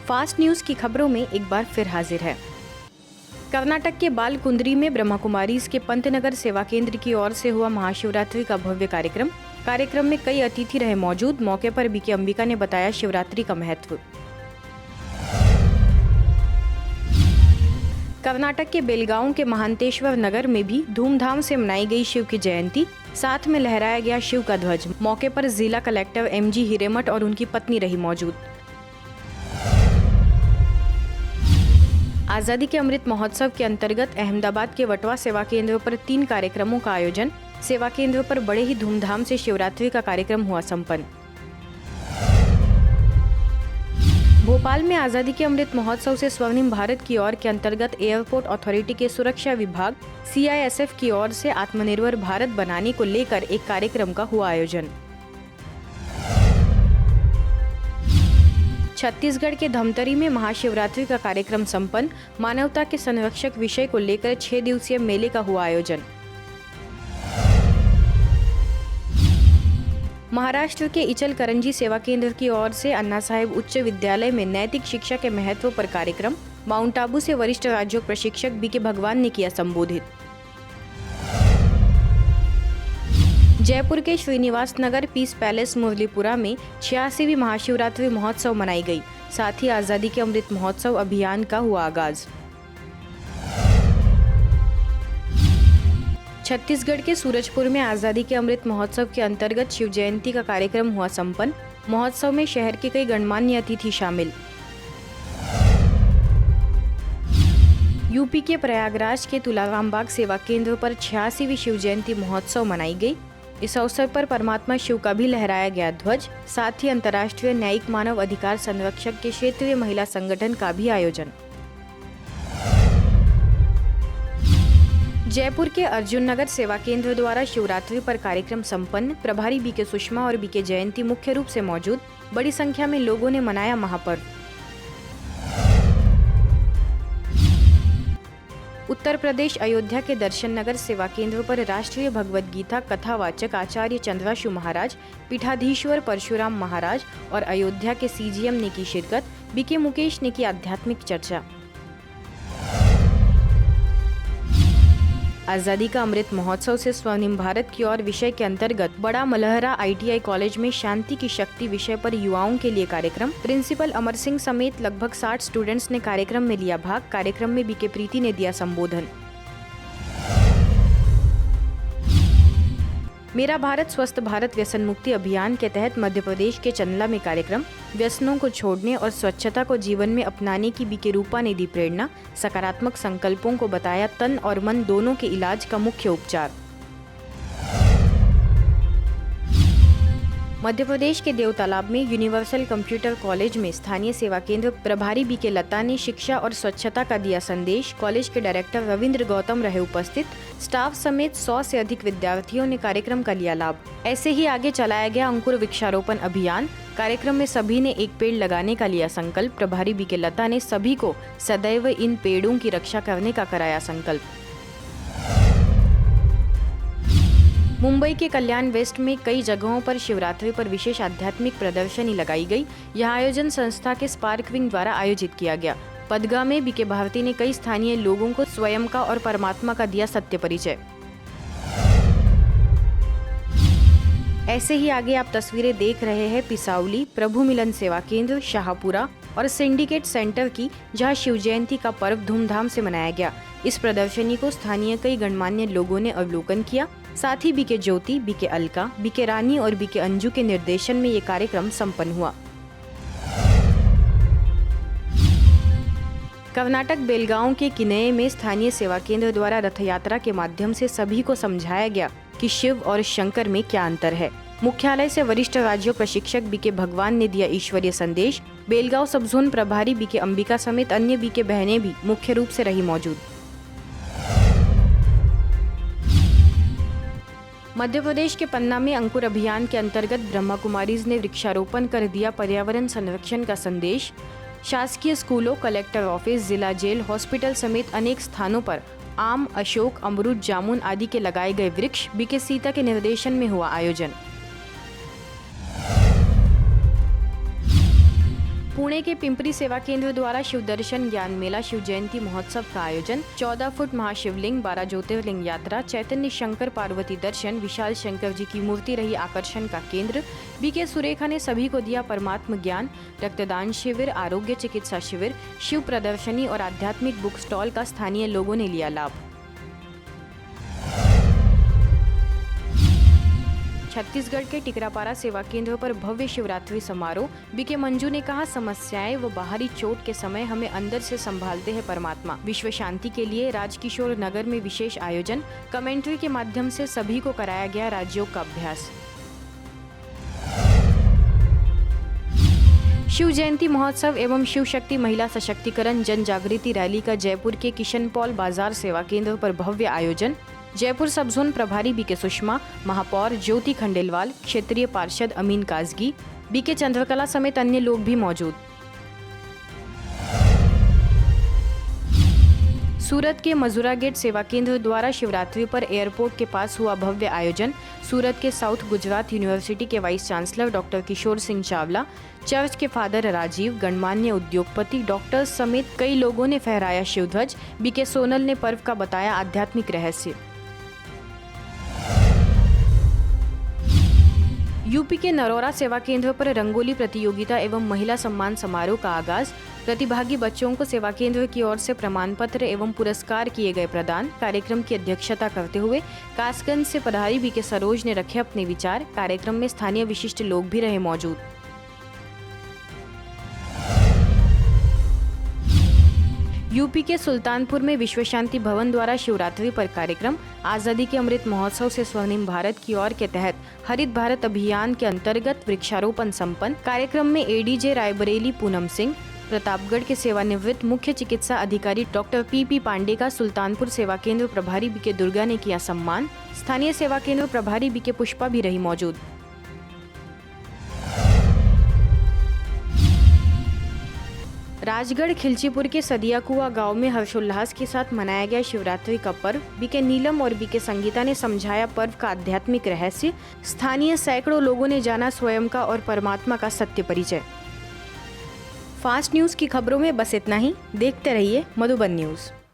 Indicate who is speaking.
Speaker 1: Fast news की खबरों में एक बार फिर हाजिर है। कर्नाटक के बालकुंद्री में ब्रह्मा कुमारीज के पंतनगर सेवा केंद्र की ओर से हुआ महाशिवरात्रि का भव्य कार्यक्रम में कई अतिथि रहे मौजूद। मौके पर बीके अंबिका ने बताया शिवरात्रि का महत्व। कर्नाटक के बेलगांव के महांतेश्वर नगर में भी धूमधाम से मनाई गई शिव की जयंती, साथ में लहराया गया शिव का ध्वज। मौके पर जिला कलेक्टर MG हिरेमठ और उनकी पत्नी रही मौजूद। आजादी के अमृत महोत्सव के अंतर्गत अहमदाबाद के वटवा सेवा केंद्र पर 3 कार्यक्रमों का आयोजन। सेवा केंद्र पर बड़े ही धूमधाम से शिवरात्रि का कार्यक्रम हुआ संपन्न। भोपाल में आजादी के अमृत महोत्सव से स्वर्णिम भारत की ओर के अंतर्गत एयरपोर्ट अथॉरिटी के सुरक्षा विभाग CISF की ओर से आत्मनिर्भर भारत बनाने को लेकर एक कार्यक्रम का हुआ आयोजन। छत्तीसगढ़ के धमतरी में महाशिवरात्रि का कार्यक्रम संपन्न। मानवता के संरक्षक विषय को लेकर 6 दिवसीय मेले का हुआ आयोजन। महाराष्ट्र के इचलकरंजी सेवा केंद्र की ओर से अन्ना साहेब उच्च विद्यालय में नैतिक शिक्षा के महत्व पर कार्यक्रम। माउंट आबू से वरिष्ठ राज्य प्रशिक्षक BK भगवान ने किया संबोधित। जयपुर के श्रीनिवास नगर पीस पैलेस मुरलीपुरा में 86वीं महाशिवरात्रि महोत्सव मनाई गई। साथ ही आजादी के अमृत महोत्सव अभियान का हुआ आगाज। छत्तीसगढ़ के सूरजपुर में आजादी के अमृत महोत्सव के अंतर्गत शिव जयंती का कार्यक्रम हुआ संपन्न। महोत्सव में शहर के कई गणमान्य अतिथि शामिल। यूपी के प्रयागराज के तुलाराम बाग सेवा केंद्र पर 86वीं शिव जयंती महोत्सव मनाई गई। इस अवसर पर परमात्मा शिव का भी लहराया गया ध्वज। साथ ही अंतर्राष्ट्रीय न्यायिक मानव अधिकार संरक्षक के क्षेत्रीय महिला संगठन का भी आयोजन। जयपुर के अर्जुन नगर सेवा केंद्र द्वारा शिवरात्रि पर कार्यक्रम संपन्न। प्रभारी BK सुषमा और BK जयंती मुख्य रूप से मौजूद। बड़ी संख्या में लोगों ने मनाया महापर्व। उत्तर प्रदेश अयोध्या के दर्शन नगर सेवा केंद्र पर राष्ट्रीय भगवद गीता कथावाचक आचार्य चंद्राशु महाराज, पीठाधीश्वर परशुराम महाराज और अयोध्या के CGM ने की शिरकत। BK मुकेश ने की आध्यात्मिक चर्चा। आजादी का अमृत महोत्सव से स्वर्णिम भारत की ओर विषय के अंतर्गत बड़ा मलहरा ITI कॉलेज में शांति की शक्ति विषय पर युवाओं के लिए कार्यक्रम। प्रिंसिपल अमर सिंह समेत लगभग 60 स्टूडेंट्स ने कार्यक्रम में लिया भाग। कार्यक्रम में BK प्रीति ने दिया संबोधन। मेरा भारत स्वस्थ भारत व्यसन मुक्ति अभियान के तहत मध्य प्रदेश के चंदला में कार्यक्रम। व्यसनों को छोड़ने और स्वच्छता को जीवन में अपनाने की BK रूपा ने दी प्रेरणा। सकारात्मक संकल्पों को बताया तन और मन दोनों के इलाज का मुख्य उपचार। मध्य प्रदेश के देवतालाब में यूनिवर्सल कंप्यूटर कॉलेज में स्थानीय सेवा केंद्र प्रभारी BK लता ने शिक्षा और स्वच्छता का दिया संदेश। कॉलेज के डायरेक्टर रविंद्र गौतम रहे उपस्थित। स्टाफ समेत 100 से अधिक विद्यार्थियों ने कार्यक्रम का लिया लाभ। ऐसे ही आगे चलाया गया अंकुर वृक्षारोपण अभियान। कार्यक्रम में सभी ने एक पेड़ लगाने का लिया संकल्प। प्रभारी BK लता ने सभी को सदैव इन पेड़ों की रक्षा करने का कराया संकल्प। मुंबई के कल्याण वेस्ट में कई जगहों पर शिवरात्रि पर विशेष आध्यात्मिक प्रदर्शनी लगाई गई। यह आयोजन संस्था के स्पार्क विंग द्वारा आयोजित किया गया। पदगा में BK भारती ने कई स्थानीय लोगों को स्वयं का और परमात्मा का दिया सत्य परिचय। ऐसे ही आगे आप तस्वीरें देख रहे हैं पिसाउली, प्रभु मिलन सेवा केंद्र, शाहपुरा और सिंडिकेट सेंटर की, जहां शिव जयंती का पर्व धूमधाम से मनाया गया। इस प्रदर्शनी को स्थानीय कई गणमान्य लोगों ने अवलोकन किया। साथ ही BK ज्योति, BK अलका, BK रानी और BK अंजू के निर्देशन में ये कार्यक्रम संपन्न हुआ। कर्नाटक बेलगांव के किनये में स्थानीय सेवा केंद्र द्वारा रथ यात्रा के माध्यम से सभी को समझाया गया कि शिव और शंकर में क्या अंतर है। मुख्यालय से वरिष्ठ राज्य प्रशिक्षक BK भगवान ने दिया ईश्वरीय संदेश। बेलगांव सब जोन प्रभारी BK अंबिका समेत अन्य BK बहनें भी मुख्य रूप से रही मौजूद। मध्य प्रदेश के पन्ना में अंकुर अभियान के अंतर्गत ब्रह्मा कुमारीज ने वृक्षारोपण कर दिया पर्यावरण संरक्षण का संदेश। शासकीय स्कूलों, कलेक्टर ऑफिस, जिला जेल, हॉस्पिटल समेत अनेक स्थानों पर आम, अशोक, अमरूद, जामुन आदि के लगाए गए वृक्ष। BK सीता के निर्देशन में हुआ आयोजन। पुणे के पिंपरी सेवा केंद्र द्वारा शिव दर्शन ज्ञान मेला शिव जयंती महोत्सव का आयोजन। 14 फुट महाशिवलिंग, 12 ज्योतिर्लिंग यात्रा, चैतन्य शंकर पार्वती दर्शन, विशाल शंकर जी की मूर्ति रही आकर्षण का केंद्र। बीके सुरेखा ने सभी को दिया परमात्म ज्ञान। रक्तदान शिविर, आरोग्य चिकित्सा शिविर, शिव प्रदर्शनी और आध्यात्मिक बुक स्टॉल का स्थानीय लोगों ने लिया लाभ। छत्तीसगढ़ के टिकरापारा सेवा केंद्र पर भव्य शिवरात्रि समारोह। बीके मंजू ने कहा, समस्याएं व बाहरी चोट के समय हमें अंदर से संभालते हैं परमात्मा। विश्व शांति के लिए राजकिशोर नगर में विशेष आयोजन। कमेंट्री के माध्यम से सभी को कराया गया राजयोग का अभ्यास। शिव जयंती महोत्सव एवं शिव शक्ति महिला सशक्तिकरण जन जागृति रैली का जयपुर के किशन पॉल बाजार सेवा केंद्र पर भव्य आयोजन। जयपुर सब जोन प्रभारी बीके सुषमा, महापौर ज्योति खंडेलवाल, क्षेत्रीय पार्षद अमीन काजगी, बीके चंद्रकला समेत अन्य लोग भी मौजूद। सूरत के मजूरा गेट सेवा केंद्र द्वारा शिवरात्रि पर एयरपोर्ट के पास हुआ भव्य आयोजन। सूरत के साउथ गुजरात यूनिवर्सिटी के vice chancellor doctor Kishore Singh Chawla, church के फादर राजीव, गणमान्य उद्योगपति, डॉक्टर्स समेत कई लोगों ने फहराया शिवध्वज। बीके सोनल ने पर्व का बताया आध्यात्मिक रहस्य। यूपी के नरौरा सेवा केंद्र पर रंगोली प्रतियोगिता एवं महिला सम्मान समारोह का आगाज। प्रतिभागी बच्चों को सेवा केंद्र की ओर से प्रमाण पत्र एवं पुरस्कार किए गए प्रदान। कार्यक्रम की अध्यक्षता करते हुए कासगंज से पधारी बीके सरोज ने रखे अपने विचार। कार्यक्रम में स्थानीय विशिष्ट लोग भी रहे मौजूद। यूपी के सुल्तानपुर में विश्व शांति भवन द्वारा शिवरात्रि पर कार्यक्रम। आजादी के अमृत महोत्सव से स्वर्णिम भारत की ओर के तहत हरित भारत अभियान के अंतर्गत वृक्षारोपण संपन्न। कार्यक्रम में एडीजे रायबरेली पूनम सिंह, प्रतापगढ़ के सेवानिवृत्त मुख्य चिकित्सा अधिकारी डॉक्टर पी पांडे का सुल्तानपुर सेवा केंद्र प्रभारी बीके दुर्गा ने किया सम्मान। स्थानीय सेवा केंद्र प्रभारी बीके पुष्पा भी रही मौजूद। राजगढ़ खिलचीपुर के सदिया कुआ गांव में हर्षोल्लास के साथ मनाया गया शिवरात्रि का पर्व। बीके नीलम और बीके संगीता ने समझाया पर्व का आध्यात्मिक रहस्य। स्थानीय सैकड़ों लोगों ने जाना स्वयं का और परमात्मा का सत्य परिचय। फास्ट न्यूज की खबरों में बस इतना ही। देखते रहिए मधुबन न्यूज।